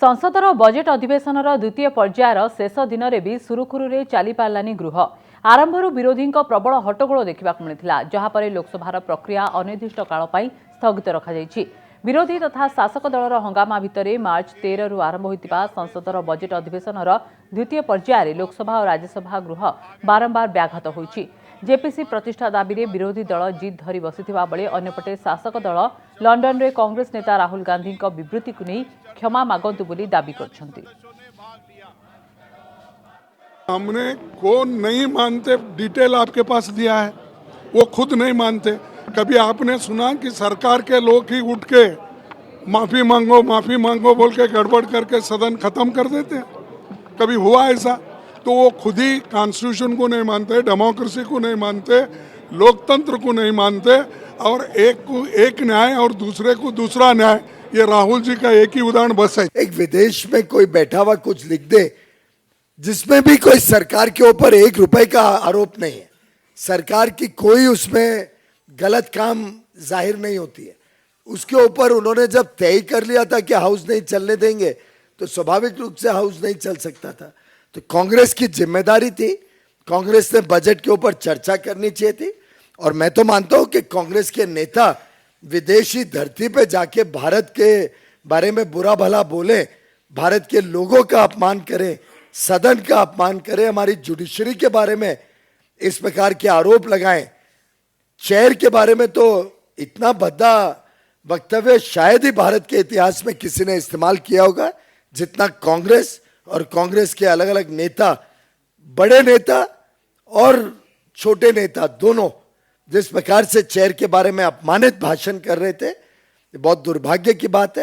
संसदर budget अधिवेशनर द्वितीय पर्यायर शेष दिन में भी सुरुखुरु चली पारानी गृह आरंभ विरोधी प्रबल हट्टगोल देखा मिलता जहाँपर लोकसभार प्रक्रिया अनिर्दिष्ट काल स्थगित रखा विरोधी तथा शासक दलर हंगामा भितर मार्च 13 रु आरंभ होता संसदर बजेट अधिवेशनर द्वितीय पर्यायर लोकसभा और राज्यसभा गृह बारंबार व्याघात होइछि। जेपीसी प्रतिष्ठा दाबी में विरोधी दल जिद धरी बसिथिबा बेले अन्यपटे शासक दल लंडन में कांग्रेस नेता राहुल गांधी विबृति को नहीं क्षमा मागंतु बोली दाबी करछन्ति। हमने कौन नहीं मानते, डिटेल आपके पास दिया है, वो खुद नहीं मानते। कभी आपने सुना कि सरकार के लोग ही उठ के माफी मांगो बोल के गड़बड़ करके सदन खत्म कर देते हैं? कभी हुआ ऐसा? तो वो खुद ही कॉन्स्टिट्यूशन को नहीं मानते, डेमोक्रेसी को नहीं मानते, लोकतंत्र को नहीं मानते, और एक को एक न्याय और दूसरे को दूसरा न्याय। ये राहुल जी का एक ही उदाहरण बस है। एक विदेश में कोई बैठा हुआ कुछ लिख दे जिसमें भी कोई सरकार के ऊपर 1 रुपए का आरोप नहीं है, सरकार की कोई उसमें गलत काम जाहिर नहीं होती है, उसके ऊपर उन्होंने जब तय कर लिया था कि हाउस नहीं चलने देंगे तो स्वाभाविक रूप से हाउस नहीं चल सकता था। तो कांग्रेस की जिम्मेदारी थी, कांग्रेस ने बजट के ऊपर चर्चा करनी चाहिए थी। और मैं तो मानता हूं कि कांग्रेस के नेता विदेशी धरती पे जाके भारत के बारे में बुरा भला बोले, भारत के लोगों का अपमान करें, सदन का अपमान करें, हमारी जुडिशरी के बारे में इस प्रकार के आरोप लगाएं। चेयर के बारे में तो इतना भद्दा वक्तव्य शायद ही भारत के इतिहास में किसी ने इस्तेमाल किया होगा जितना कांग्रेस और कांग्रेस के अलग अलग नेता, बड़े नेता और छोटे नेता दोनों जिस प्रकार से चेयर के बारे में अपमानित भाषण कर रहे थे, ये बहुत दुर्भाग्य की बात है।